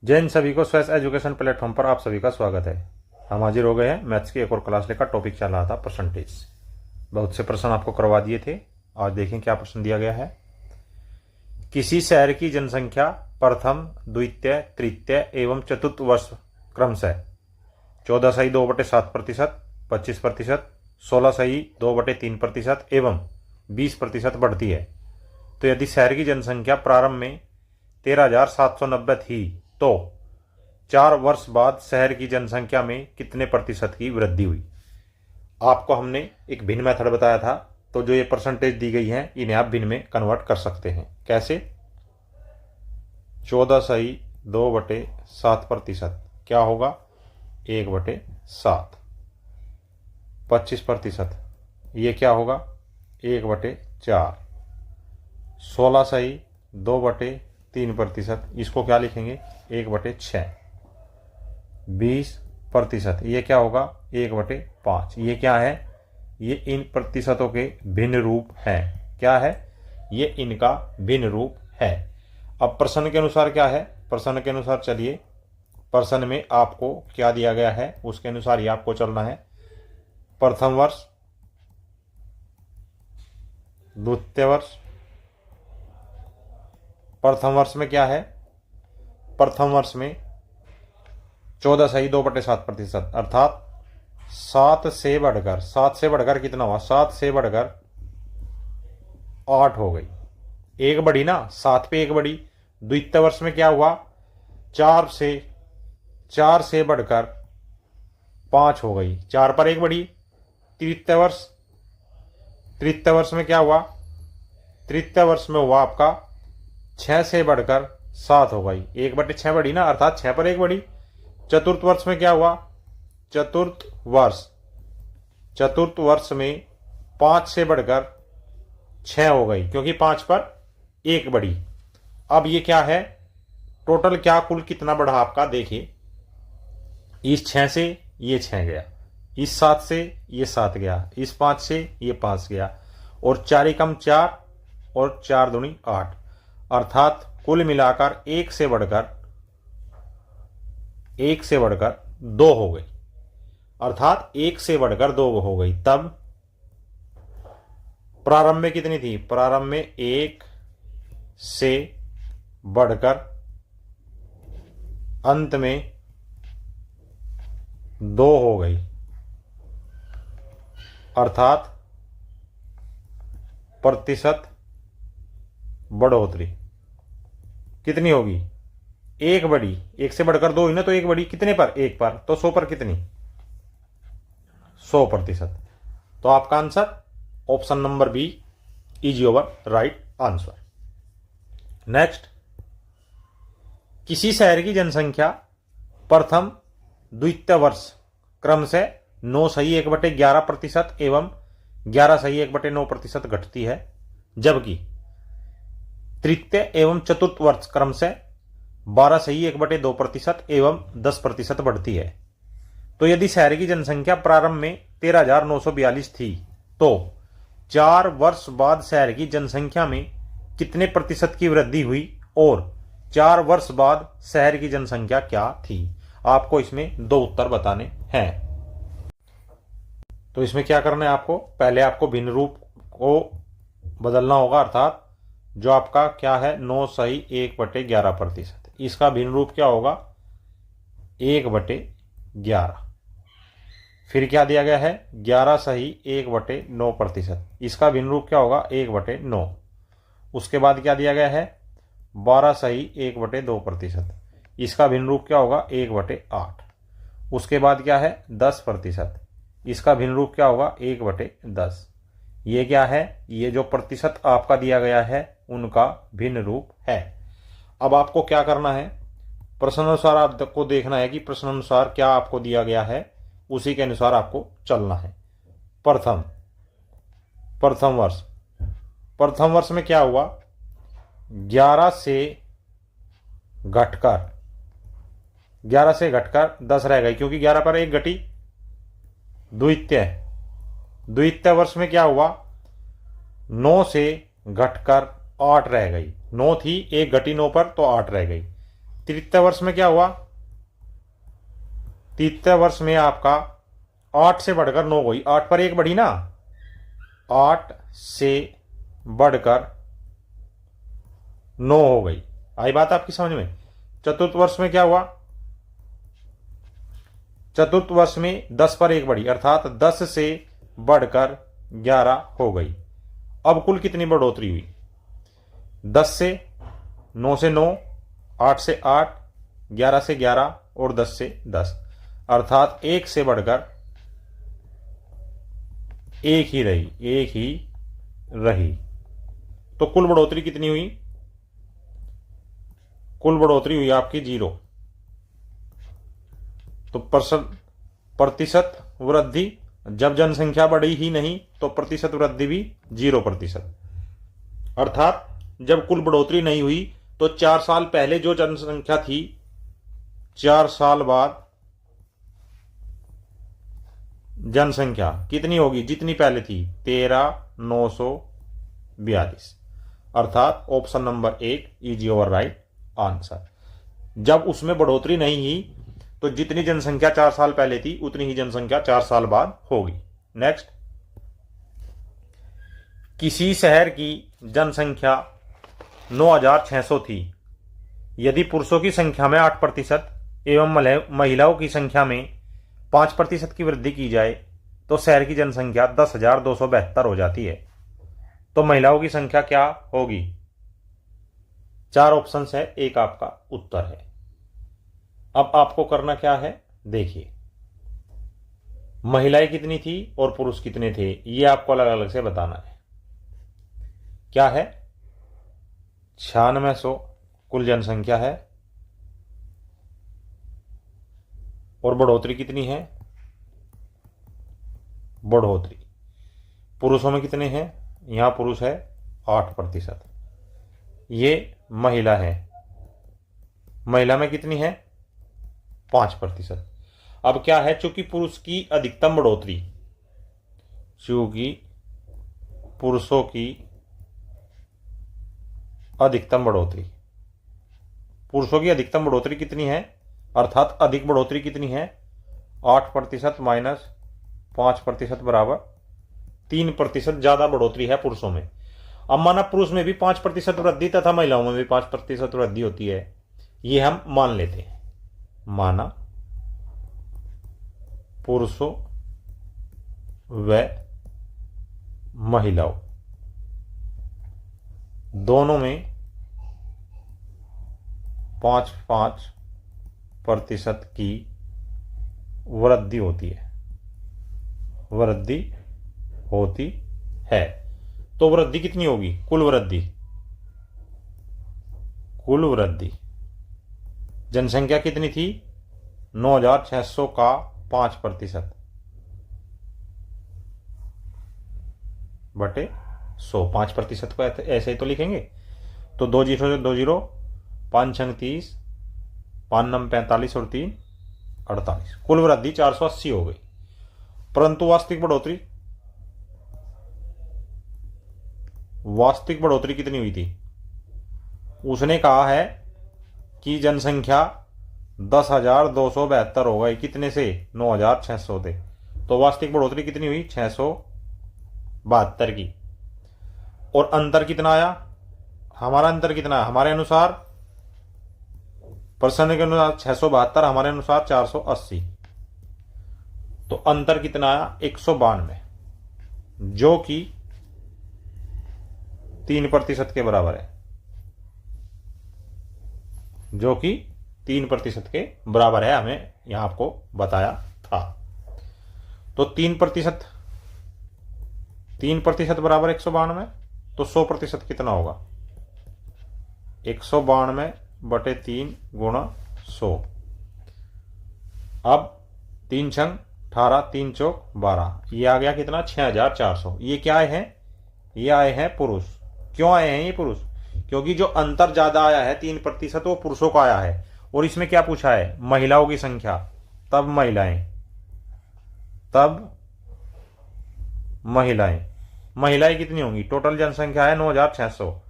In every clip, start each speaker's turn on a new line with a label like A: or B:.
A: जय हिंद सभी को। स्वेस एजुकेशन प्लेटफॉर्म पर आप सभी का स्वागत है। हम हाजिर हो गए हैं मैथ्स की एक और क्लास लेकर। टॉपिक चल रहा था परसेंटेज। बहुत से प्रश्न आपको करवा दिए थे। आज देखें क्या प्रश्न दिया गया है। किसी शहर की जनसंख्या प्रथम, द्वितीय, तृतीय एवं चतुर्थ वर्ष क्रमशः 14.2/7%, 25%, 16.2/3% एवं 20% बढ़ती है, तो यदि शहर की जनसंख्या प्रारंभ में 13,790 थी तो 4 वर्ष बाद शहर की जनसंख्या में कितने प्रतिशत की वृद्धि हुई। आपको हमने एक भिन्न मेथड बताया था, तो जो ये परसेंटेज दी गई है इन्हें आप भिन्न में कन्वर्ट कर सकते हैं। कैसे? 14.2/7% क्या होगा? 1/7। 25% ये क्या होगा? 1/4। 16.2/3%, इसको क्या लिखेंगे? 1/6। 20% ये क्या होगा? 1/5। ये क्या है? ये इन प्रतिशतों के भिन्न रूप हैं। क्या है? ये इनका भिन्न रूप है। अब प्रश्न के अनुसार क्या है? प्रश्न के अनुसार चलिए, प्रश्न में आपको क्या दिया गया है उसके अनुसार ही आपको चलना है। प्रथम वर्ष, द्वितीय वर्ष। प्रथम वर्ष में क्या है? प्रथम वर्ष में 14.2/7%, अर्थात 7 से बढ़कर कितना हुआ? 7 से बढ़कर 8 हो गई। एक बढ़ी ना, 7 पे एक बढ़ी। द्वितीय वर्ष में क्या हुआ? 4 से बढ़कर 5 हो गई, 4 पर एक बढ़ी। तृतीय वर्ष में क्या हुआ? तृतीय वर्ष में हुआ आपका 6 से बढ़कर 7 हो गई, 1/6 बढ़ी ना, अर्थात 6 पर एक बढ़ी। चतुर्थ वर्ष में क्या हुआ? चतुर्थ वर्ष में 5 से बढ़कर 6 हो गई, क्योंकि 5 पर एक बढ़ी। अब ये क्या है? टोटल क्या, कुल कितना बढ़ा आपका? देखिए, इस 6 से ये 6 गया, इस 7 से ये 7 गया, इस 5 से ये 5 गया, और 4 कम 4 और 4 दूनी 8, अर्थात कुल मिलाकर 1 से बढ़कर 2 हो गई, अर्थात 1 से बढ़कर 2 हो गई। तब प्रारंभ में कितनी थी? प्रारंभ में 1 से बढ़कर अंत में 2 हो गई, अर्थात प्रतिशत बढ़ोतरी कितनी होगी? 1 बढ़ी, 1 से बढ़कर 2 हुई ना, तो 1 बढ़ी कितने पर? 1 पर, तो 100 पर कितनी? 100%। तो आपका answer option number B is your right answer. Next, किसी शहर की जनसंख्या प्रथम, द्वितीय वर्ष क्रम से 9.1/11% एवं 11.1/9% घटती है, जबकि तृतीय एवं चतुर्थ वर्ष क्रम से 12.1/2% एवं 10% बढ़ती है। तो यदि शहर की जनसंख्या प्रारंभ में 13,942 थी तो 4 वर्ष बाद शहर की जनसंख्या में कितने प्रतिशत की वृद्धि हुई, और 4 वर्ष बाद शहर की जनसंख्या क्या थी? आपको इसमें 2 उत्तर बताने हैं। तो इसमें क्या करना है आपको? पहले आपको भिन्न रूप को बदलना होगा, अर्थात जो आपका क्या है 9.1/11%, इसका भिन्न रूप क्या होगा? 1/11। फिर क्या दिया गया है? 11.1/9%, इसका भिन्न रूप क्या होगा? 1/9। उसके बाद क्या दिया गया है? 12.1/2%, इसका भिन्न रूप क्या होगा? 1/8। उसके बाद क्या है? 10%, इसका भिन्न रूप क्या होगा? 1/10। ये क्या है? ये जो प्रतिशत आपका दिया गया है उनका भिन्न रूप है। अब आपको क्या करना है? प्रश्नानुसार आपको देखना है कि प्रश्नानुसार क्या आपको दिया गया है, उसी के अनुसार आपको चलना है। प्रथम वर्ष में क्या हुआ? 11 से घटकर 10 रह गई, क्योंकि 11 पर एक घटी। द्वितीय वर्ष में क्या हुआ? 9 से घटकर 8 रह गई, 9 थी, एक घटी 9 पर, तो 8 रह गई। तृतीय वर्ष में क्या हुआ, तृतीय वर्ष में आपका 8 से बढ़कर 9 हुई, 8 पर 1 बढ़ी ना, 8 से बढ़कर 9 हो गई। आई बात आपकी समझ में। चतुर्थ वर्ष में क्या हुआ, चतुर्थ वर्ष में 10 पर 1 बढ़ी, अर्थात 10 से बढ़कर 11 हो गई। अब कुल कितनी बढ़ोतरी हुई, 10 से 9 से 9, 8 से 8, 11 से 11 और 10 से 10, अर्थात 1 से बढ़कर 1 ही रही, 1 ही रही। तो कुल बढ़ोतरी कितनी हुई, कुल बढ़ोतरी हुई आपकी 0। तो प्रतिशत वृद्धि, जब जनसंख्या बढ़ी ही नहीं तो प्रतिशत वृद्धि भी 0%। अर्थात जब कुल बढ़ोतरी नहीं हुई तो 4 साल पहले जो जनसंख्या थी, 4 साल बाद जनसंख्या कितनी होगी, जितनी पहले थी, 13,942। अर्थात option number 1 is your right answer. जब उसमें बढ़ोतरी नहीं हुई तो जितनी जनसंख्या 4 साल पहले थी उतनी ही जनसंख्या 4 साल बाद होगी। नेक्स्ट, किसी शहर की जनसंख्या 9,600 थी, यदि पुरुषों की संख्या में 8% एवं महिलाओं की संख्या में 5% की वृद्धि की जाए तो शहर की जनसंख्या 10,272 हो जाती है। तो महिलाओं की संख्या क्या होगी, 4 ऑप्शंस है, एक आपका उत्तर है। अब आपको करना क्या है, देखिए, महिलाएं कितनी थी और पुरुष कितने थे, ये आपको अलग अलग से बताना है। क्या है, 9600 कुल जनसंख्या है, और बढ़ोतरी कितनी है, बढ़ोतरी पुरुषों में कितने हैं, यहां पुरुष है 8%, ये महिला है, महिला में कितनी है 5%। अब क्या है, चूंकि पुरुष की अधिकतम बढ़ोतरी, चूंकि पुरुषों की अधिकतम बढ़ोतरी, पुरुषों की अधिकतम बढ़ोतरी कितनी है, अर्थात अधिक बढ़ोतरी कितनी है, 8% माइनस 5% बराबर 3% ज्यादा बढ़ोतरी है पुरुषों में। अब माना पुरुष में भी 5% वृद्धि तथा महिलाओं में भी 5% वृद्धि होती है, ये हम मान लेते हैं। माना पुरुषों व महिलाओं दोनों में 5-5% की वृद्धि होती है, वृद्धि होती है। तो वृद्धि कितनी होगी, कुल वृद्धि, कुल वृद्धि जनसंख्या कितनी थी 9,600 का 5% बटे 100, 5% को ऐसे ही तो लिखेंगे। तो 2 जीरो से 2 जीरो, 5 छंग 30, 5 नम 45 और 3 48, कुल वृद्धि 480 हो गई। परंतु वास्तविक बढ़ोतरी, वास्तविक बढ़ोतरी कितनी हुई थी, उसने कहा है कि जनसंख्या 10,272 हो गई, कितने से 9,600 थे। तो वास्तविक बढ़ोतरी कितनी हुई 672 की। और अंतर कितना आया, हमारा अंतर कितना है, हमारे अनुसार प्रश्न के अनुसार 672, हमारे अनुसार 480। तो अंतर कितना आया 192, जो कि 3% के बराबर है, जो कि 3% के बराबर है, हमें यहां आपको बताया था। तो 3% बराबर 192, तो 100% कितना होगा, 192 बटे 3 गुणा 100। अब 3 छंग 18, 3 चौक 12, ये आ गया कितना 6,400। ये क्या आए हैं, ये आए हैं पुरुष। क्यों आए हैं ये पुरुष, क्योंकि जो अंतर ज्यादा आया है 3% वो पुरुषों का आया है। और इसमें क्या पूछा है, महिलाओं की संख्या, तब महिलाएं, तब महिलाएं, महिलाएं कितनी होंगी, टोटल जनसंख्या है 9,600,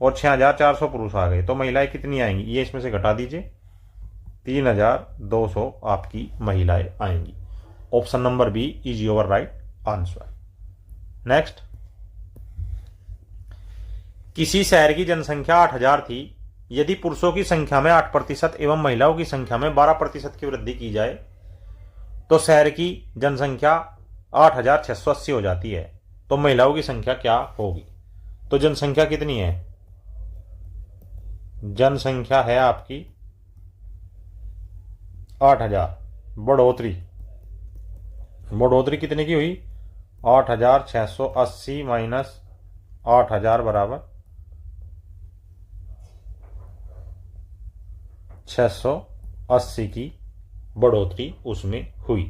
A: और 6400 पुरुष आ गए, तो महिलाएं कितनी आएंगी, ये इसमें से घटा दीजिए, 3200 आपकी महिलाएं आएंगी। Option number B is your right answer. Next, किसी शहर की जनसंख्या 8000 थी, यदि पुरुषों की संख्या में 8% एवं महिलाओं की संख्या में 12% की वृद्धि की जाए तो शहर की जनसंख्या 8680 हो जाती है, तो महिलाओं की संख्या क्या होगी। तो जनसंख्या कितनी है, जनसंख्या है आपकी 8000, बढ़ोतरी कितने की हुई, 8680 माइनस 8000 बराबर 680 की बढ़ोतरी उसमें हुई।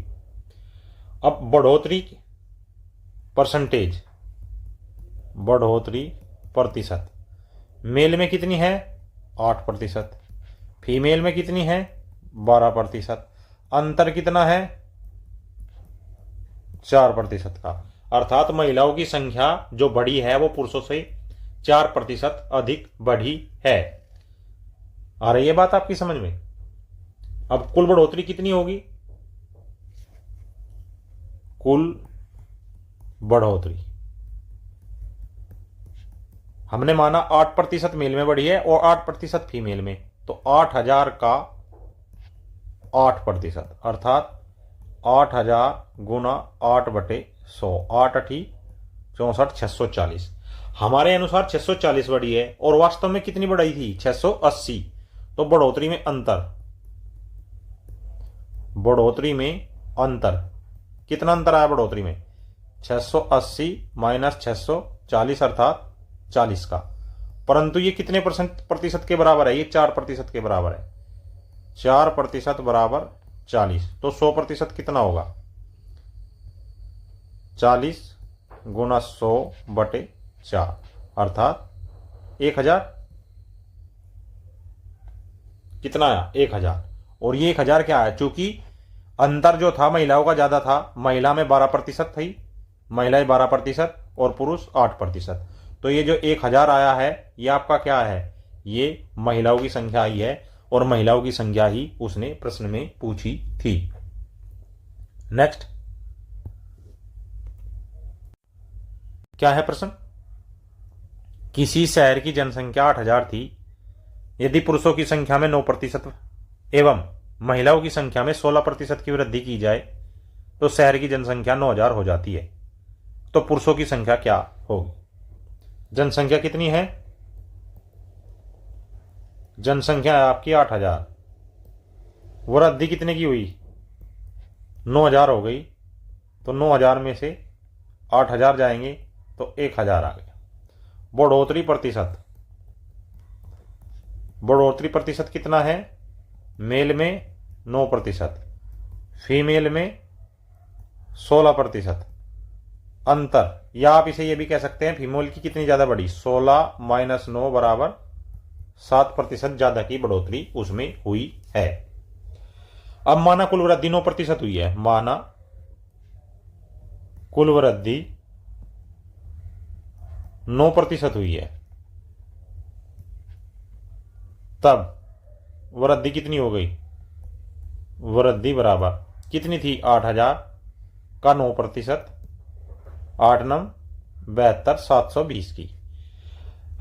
A: अब बढ़ोतरी परसेंटेज, बढ़ोतरी प्रतिशत, मेल में कितनी है 8%, फीमेल में कितनी है 12%, अंतर कितना है 4% का, अर्थात महिलाओं की संख्या जो बढ़ी है वो पुरुषों से 4% अधिक बढ़ी है। आ रही है बात आपकी समझ में। अब कुल बढ़ोतरी कितनी होगी, कुल बढ़ोतरी हमने माना 8% मेल में बढ़ी है और 8% फीमेल में, तो 8000 का 8%, अर्थात 8000 गुना 8/100, 8×8 = 640। हमारे अनुसार 640 बढ़ी है और वास्तव में कितनी बढ़ाई थी 680, तो बढ़ोतरी में अंतर कितना अंतर आया बढ़ोतरी में, 680 माइनस 640 अर्थात 40 का, परंतु ये कितने प्रतिशत के बराबर है, ये 4% के बराबर है, 4% बराबर 40, तो 100% कितना होगा, 40 गुना 100/4 अर्थात 1000, कितना आया 1000, और ये 1000 क्या है, चूंकि अंतर जो था महिलाओं का ज्यादा था, महिला में 12% थी, महिलाएं 12% और पुरुष 8%, तो ये जो 1000 आया है ये आपका क्या है, ये महिलाओं की संख्या आई है और महिलाओं की संख्या ही उसने प्रश्न में पूछी थी। नेक्स्ट, क्या है प्रश्न, किसी शहर की जनसंख्या 8000 थी, यदि पुरुषों की संख्या में 9% एवं महिलाओं की संख्या में 16% की वृद्धि की जाए तो शहर की जनसंख्या 9000 हो जाती है, तो पुरुषों की संख्या क्या होगी। जनसंख्या कितनी है, जनसंख्या है आपकी 8000, वृद्धि कितने की हुई 9000 हो गई, तो 9000 में से 8000 जाएंगे तो 1000 आ गया। बढ़ोतरी प्रतिशत कितना है, मेल में 9%, फीमेल में 16%, अंतर, या आप इसे ये भी कह सकते हैं फीमेल की कितनी ज्यादा बढ़ी, 16 माइनस 9 बराबर 7% ज्यादा की बढ़ोतरी उसमें हुई है। अब माना कुल वृद्धि 9% हुई है, माना कुल वृद्धि 9% हुई है, तब वृद्धि कितनी हो गई, वृद्धि बराबर कितनी थी 8000 का 9%, 8×9 72, 720 की।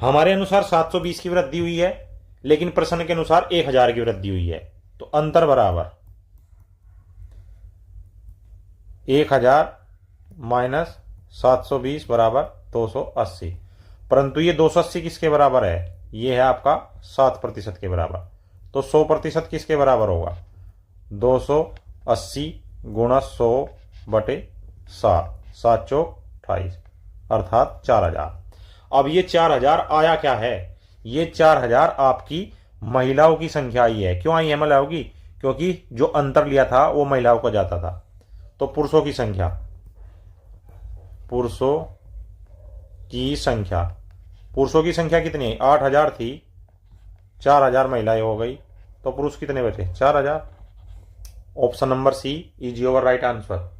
A: हमारे अनुसार 720 की वृद्धि हुई है, लेकिन प्रश्न के अनुसार 1000 की वृद्धि हुई है, तो अंतर बराबर 1000 माइनस 720 बराबर 280, परंतु ये 280 किसके बराबर है, ये है आपका 7% के बराबर, तो 100% किसके बराबर होगा, 280 गुणा 100/7, 7×4 = 28 अर्थात 4000। अब ये 4000 आया क्या है, ये 4000 आपकी महिलाओं की संख्या आई है। क्यों आई है महिलाओं की, क्योंकि जो अंतर लिया था वो महिलाओं को जाता था। तो पुरुषों की संख्या कितनी है, 8000 थी, 4000 महिलाएं हो गई, तो पुरुष कितने बचे 4000। Option number C is your right answer.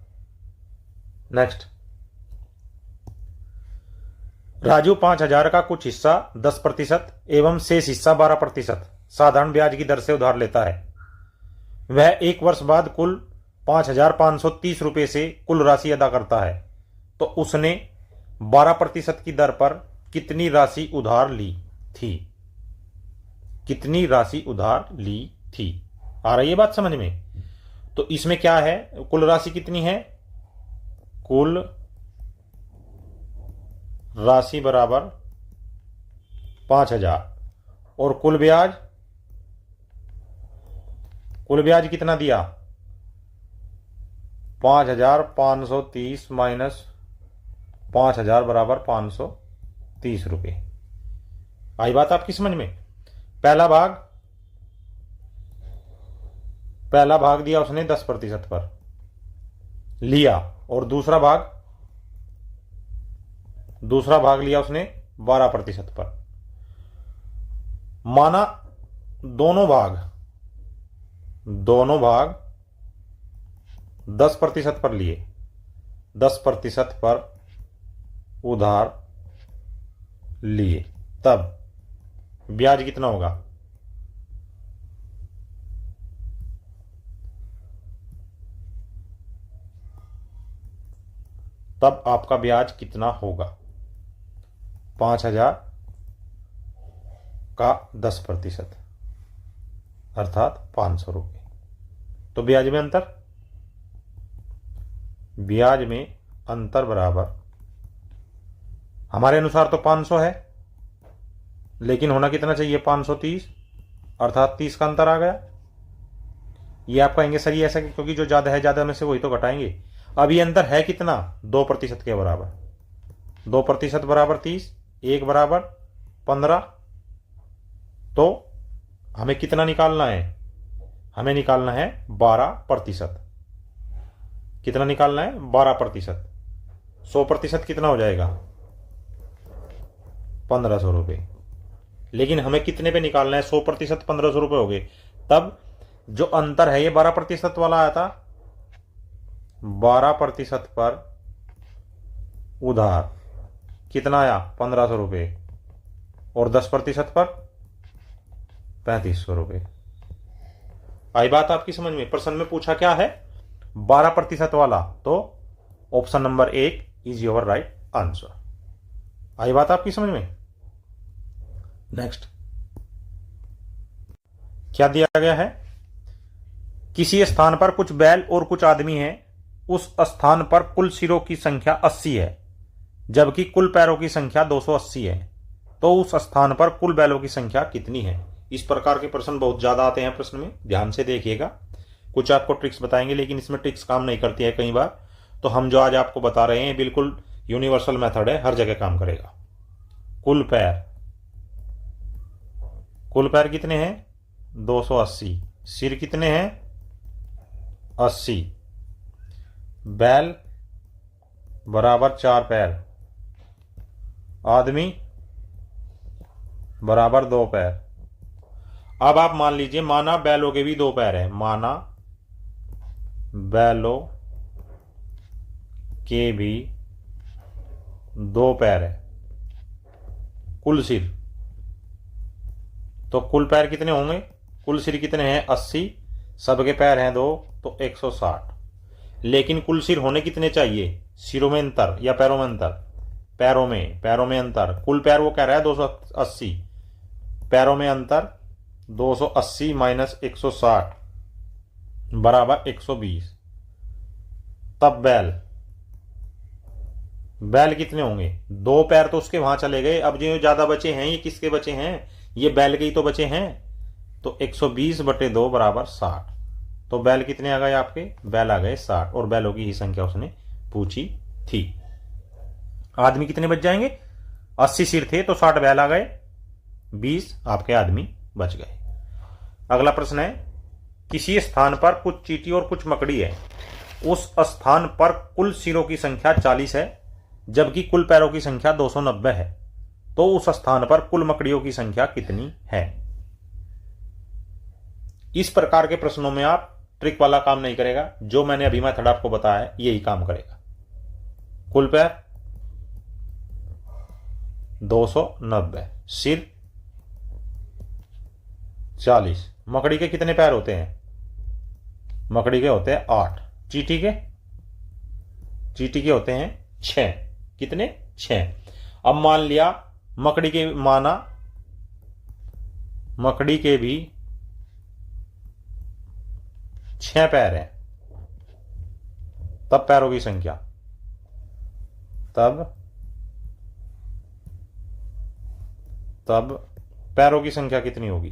A: Next, Raju 5,000 का कुछ हिस्सा 10% एवं शेष हिस्सा 12% साधारण ब्याज की दर से उधार लेता है। वह 1 वर्ष बाद कुल 5,530 रुपये से कुल राशि अदा करता है, तो उसने 12% की दर पर कितनी राशि उधार ली थी? कितनी राशि उधार ली थी? आ रही है बात समझ में? तो इसमें क्या है, कुल राशि कितनी है? कुल राशि बराबर 5,000 और कुल ब्याज कितना दिया? 5,530 माइनस 5,000 बराबर 530 रुपये। आई बात आपकी समझ में? पहला भाग दिया उसने 10% पर लिया और दूसरा भाग लिया उसने 12% पर। माना दोनों भाग 10% पर लिए, 10% पर उधार लिए, तब ब्याज कितना होगा? तब आपका ब्याज कितना होगा? 5,000 का 10% अर्थात 500 रुपये। तो ब्याज में अंतर बराबर, हमारे अनुसार तो 500 है, लेकिन होना कितना चाहिए? 530, अर्थात 30 का अंतर आ गया। ये आप कहेंगे सर ये ऐसा क्योंकि जो ज्यादा है ज्यादा में से वही तो घटाएंगे। अब ये अंतर है कितना? 2% के बराबर। 2% बराबर 30, 1 बराबर 15। तो हमें कितना निकालना है? हमें निकालना है 12%। कितना निकालना है? 12%। 100% कितना हो जाएगा? 1,500 रुपये। लेकिन हमें कितने पे निकालना है? 100% 1,500 रुपये हो गए। तब जो अंतर है ये 12% वाला आया था। 12% पर उधार कितना आया? 1,500 रुपये और 10% पर 3,500 रुपये। आई बात आपकी समझ में? प्रश्न में पूछा क्या है? 12% वाला, तो option number 1 is your right answer. आई बात आपकी समझ में? नेक्स्ट क्या दिया गया है? किसी स्थान पर कुछ बैल और कुछ आदमी हैं। उस स्थान पर कुल सिरों की संख्या 80 है, जबकि कुल पैरों की संख्या 280 है, तो उस स्थान पर कुल बैलों की संख्या कितनी है? इस प्रकार के प्रश्न बहुत ज्यादा आते हैं प्रश्न में, ध्यान से देखिएगा। कुछ आपको ट्रिक्स बताएंगे, लेकिन इसमें ट्रिक्स काम नहीं करती है कई बार। तो हम जो आज आपको बता रहे हैं बिल्कुल यूनिवर्सल मेथड है, हर जगह काम करेगा। कुल पैर कितने हैं? 280। सिर कितने हैं? 80। बैल बराबर 4 पैर, आदमी बराबर 2 पैर। अब आप मान लीजिए, माना बैलों के भी 2 पैर हैं, माना बैलों के भी 2 पैर है। कुल सिर, तो कुल पैर कितने होंगे? कुल सिर कितने हैं? 80। सबके पैर हैं 2, तो 160। लेकिन कुल सिर होने कितने चाहिए? सिरों में अंतर या पैरों में अंतर? पैरों में अंतर। कुल पैर वो कह रहा है 280, पैरों में अंतर 280 माइनस 160 बराबर 120। तब बैल कितने होंगे? 2 पैर तो उसके वहां चले गए। अब जो ज्यादा बचे हैं ये किसके बचे हैं? ये बैल के ही तो बचे हैं। तो 120/2 बराबर 60। तो बैल कितने आ गए आपके? बैल आ गए 60, और बैलों की ही संख्या उसने पूछी थी। आदमी कितने बच जाएंगे? 80 सिर थे तो 60 बैल आ गए, 20 आपके आदमी बच गए। अगला प्रश्न है, किसी स्थान पर कुछ चींटी और कुछ मकड़ी है। उस स्थान पर कुल सिरों की संख्या 40 है, जबकि कुल पैरों की संख्या 290 है, तो उस स्थान पर कुल मकड़ियों की संख्या कितनी है? इस प्रकार के प्रश्नों में आप ट्रिक वाला काम नहीं करेगा, जो मैंने अभी मेथड आपको बताया है यही काम करेगा। कुल पैर 290, सिर 40। मकड़ी के कितने पैर होते हैं? मकड़ी के होते हैं 8। चींटी के? चींटी के होते हैं 6। कितने? 6। अब मान लिया मकड़ी के, माना मकड़ी के भी 6 पैर हैं, तब पैरों की संख्या, तब पैरों की संख्या कितनी होगी?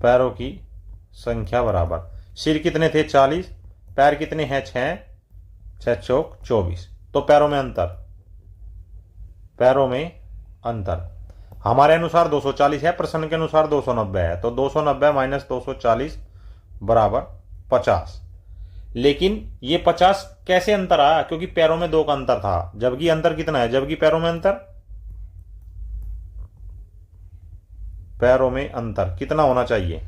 A: पैरों की संख्या बराबर, सिर कितने थे? 40, पैर कितने हैं? 6, 6 चौक 24। तो पैरों में अंतर, पैरों में अंतर हमारे अनुसार 240 है, प्रश्न के अनुसार 290 है। तो 290 माइनस 240 बराबर 50। लेकिन ये 50 कैसे अंतर आया? क्योंकि पैरों में 2 का अंतर था। जबकि अंतर कितना है? जबकि पैरों में अंतर, पैरों में अंतर कितना होना चाहिए?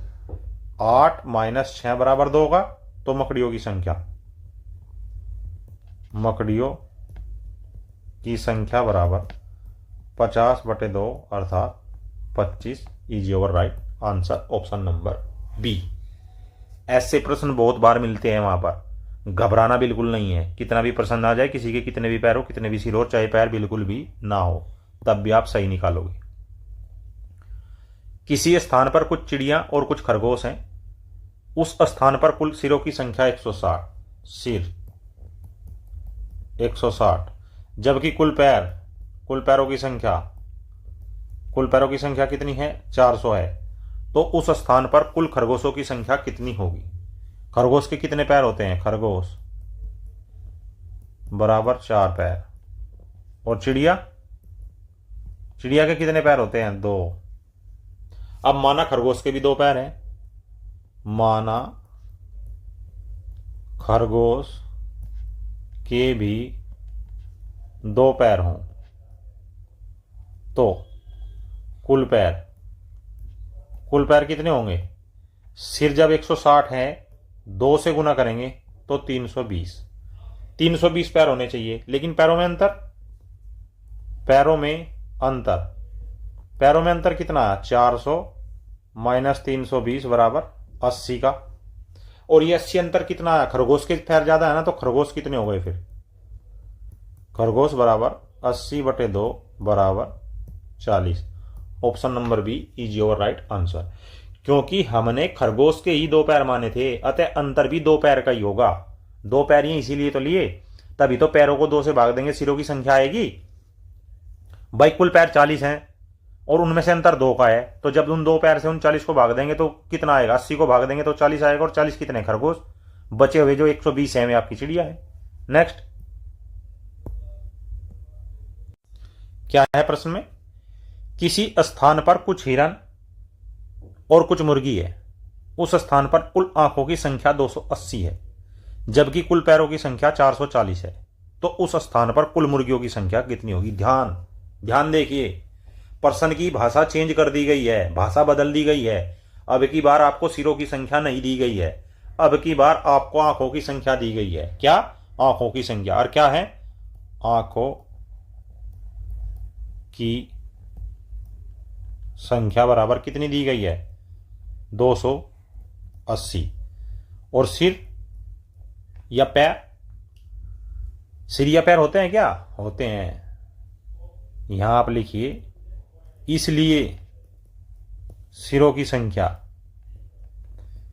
A: 8 माइनस 6 बराबर 2 का। तो मकड़ियों की संख्या, मकड़ियों की संख्या बराबर 50/2 अर्थात 25 is your right answer, option number B. ऐसे प्रश्न बहुत बार मिलते हैं, वहां पर घबराना बिल्कुल नहीं है। कितना भी प्रश्न आ जाए, किसी के कितने भी पैर हो, कितने भी सिर हो, चाहे पैर बिल्कुल भी ना हो, तब भी आप सही निकालोगे। किसी स्थान पर कुछ चिड़ियां और कुछ खरगोश हैं, उस स्थान पर कुल सिरों की संख्या 160, सिर 160, जबकि कुल पैरों की संख्या कितनी है? 400 है। तो उस स्थान पर कुल खरगोशों की संख्या कितनी होगी? खरगोश के कितने पैर होते हैं? खरगोश बराबर 4 पैर। और चिड़िया के कितने पैर होते हैं? 2। अब माना खरगोश के भी 2 पैर हैं, माना खरगोश के भी 2 पैर हों, तो कुल पैर कितने होंगे? सिर जब 160 है, 2 से गुना करेंगे तो 320 पैर होने चाहिए। लेकिन पैरों में अंतर कितना है? 400 माइनस 320 बराबर 80 का। और ये 80 अंतर कितना है? खरगोश के पैर ज्यादा है ना, तो खरगोश कितने हो गए फिर? खरगोश बराबर 80/2 बराबर 40। Option number B is your right answer. क्योंकि हमने खरगोश के ही 2 पैर माने थे, अतः अंतर भी 2 पैर का ही होगा। 2 पैर ही इसीलिए तो लिए, तभी तो पैरों को 2 से भाग देंगे, सिरों की संख्या आएगी। भाई कुल पैर 40 हैं और उनमें से अंतर 2 का है, तो जब उन 2 पैर से उन 40 को भाग देंगे तो कितना आएगा? 80 को भाग देंगे तो 40 आएगा। और 40 कितने? खरगोश। बचे हुए जो 120 है में आपकी चिड़िया है। नेक्स्ट क्या है प्रश्न में? किसी स्थान पर कुछ हिरन और कुछ मुर्गी है, उस स्थान पर कुल आंखों की संख्या 280 है, जबकि कुल पैरों की संख्या 440 है। तो उस स्थान पर कुल मुर्गियों की संख्या कितनी होगी? ध्यान देखिए, प्रश्न की भाषा चेंज कर दी गई है, भाषा बदल दी गई है। अब की बार आपको सिरों की संख्या नहीं दी गई है, अब की बार आपको आंखों की संख्या दी गई है। क्या? आंखों की संख्या। और क्या है? आंखों की संख्या बराबर कितनी दी गई है? 280। और सिर या पैर? सिर या पैर होते हैं क्या? होते हैं। यहां आप लिखिए, इसलिए सिरों की संख्या,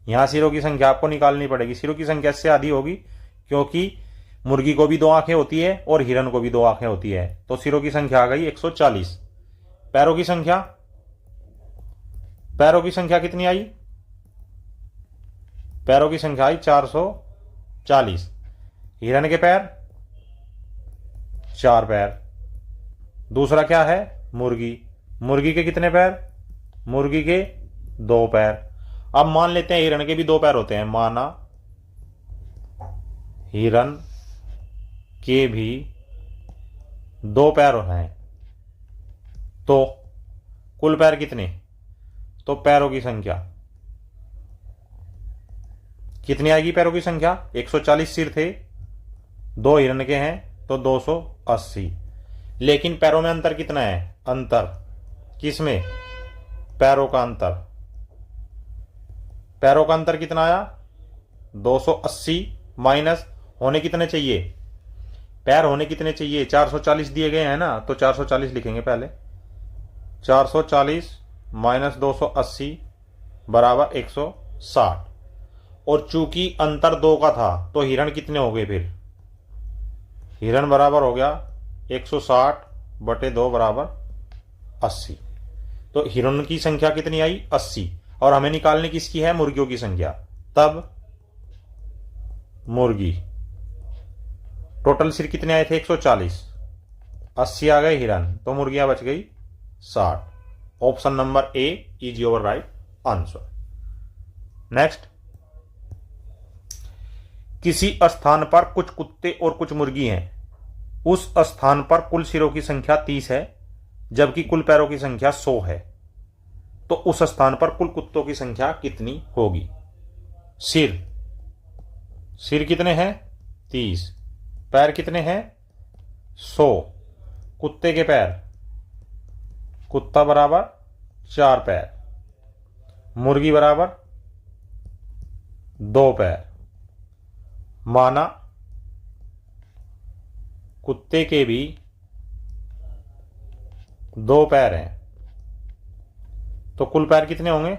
A: यहां सिरों की संख्या आपको निकालनी पड़ेगी। सिरों की संख्या इससे आधी होगी, क्योंकि मुर्गी को भी 2 आंखें होती है और हिरन को भी 2 आंखें होती है। तो सिरों की संख्या आ गई 140। पैरों की संख्या कितनी आई? पैरों की संख्या आई 440। हिरन के पैर 4 पैर। दूसरा क्या है? मुर्गी के कितने पैर? मुर्गी के 2 पैर। अब मान लेते हैं हिरन के भी 2 पैर होते हैं, माना हिरन के भी 2 पैर हैं, तो कुल पैर कितने? तो पैरों की संख्या कितनी आएगी? पैरों की संख्या 140 सिर थे, 2 हिरन के हैं तो 280। लेकिन पैरों में अंतर कितना है? अंतर किसमें? पैरों का अंतर। पैरों का अंतर कितना आया? 280 माइनस होने कितने चाहिए? पैर होने कितने चाहिए? 440 दिए गए हैं ना, तो 440 लिखेंगे पहले। 440 माइनस 280 बराबर 160। और चूंकि अंतर 2 का था तो हिरण कितने हो गए फिर? हिरण बराबर हो गया 160 बटे 2 बराबर 80। तो हिरण की संख्या कितनी आई? 80। और हमें निकालने किसकी है? मुर्गियों की संख्या। तब मुर्गी टोटल सिर कितने आए थे? 140। 80 आ गए हिरण, तो मुर्गियां बच गई 60। Option number A is your right answer. Next, किसी स्थान पर कुछ कुत्ते और कुछ मुर्गी हैं। उस स्थान पर कुल सिरों की संख्या 30 है, जबकि कुल पैरों की संख्या 100 है। तो उस स्थान पर कुल कुत्तों की संख्या कितनी होगी? सिर कितने हैं? 30। पैर कितने हैं? 100। कुत्ते के पैर, कुत्ता बराबर 4 पैर, मुर्गी बराबर 2 पैर। माना कुत्ते के भी 2 पैर हैं, तो कुल पैर कितने होंगे?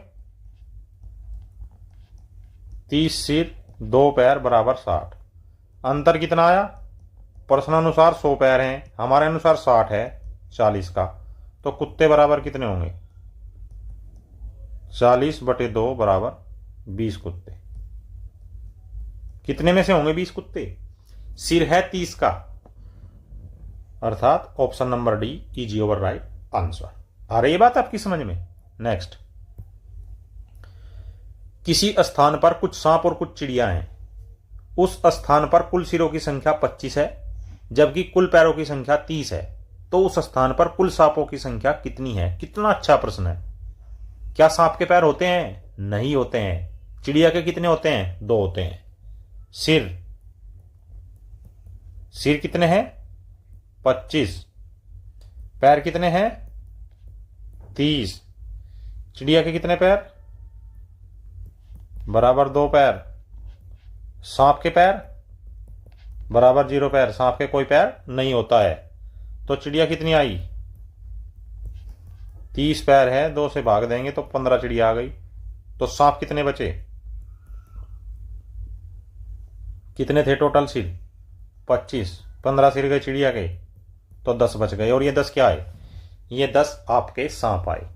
A: 30 सिर 2 पैर बराबर 60। अंतर कितना आया? प्रश्न अनुसार 100 पैर हैं, हमारे अनुसार 60 है 40 का। तो कुत्ते बराबर कितने होंगे? 40 बटे 2 बराबर 20 कुत्ते। कितने में से होंगे 20 कुत्ते? सिर है 30 का, अर्थात option number D is your right answer. आ रही है बात आपकी समझ में? नेक्स्ट, किसी स्थान पर कुछ सांप और कुछ चिड़िया हैं। उस स्थान पर कुल सिरों की संख्या 25 है, जबकि कुल पैरों की संख्या 30 है। तो उस स्थान पर कुल सांपों की संख्या कितनी है? कितना अच्छा प्रश्न है। क्या सांप के पैर होते हैं? नहीं होते हैं। चिड़िया के कितने होते हैं? 2 होते हैं। सिर कितने हैं? 25। पैर कितने हैं? 30। चिड़िया के कितने पैर? बराबर 2 पैर। सांप के पैर बराबर 0 पैर। सांप के कोई पैर नहीं होता है। तो चिड़िया कितनी आई? 30 पैर है, 2 से भाग देंगे तो 15 चिड़िया आ गई। तो सांप कितने बचे? कितने थे टोटल सिर? 25। 15 सिर गए चिड़िया के, तो 10 बच गए। और ये 10 क्या आए? ये 10 आपके सांप आए।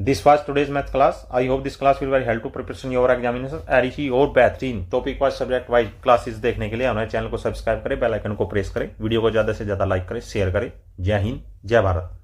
A: This was today's math class. I hope this class will very help to preparation your examination. ऐसी और बेहतरीन topic wise subject wise classes देखने के लिए हमारे चैनल को सब्सक्राइब करें, बेल आइकन को प्रेस करें, वीडियो को ज्यादा से ज्यादा लाइक करें, शेयर करें। जय हिंद, जय भारत।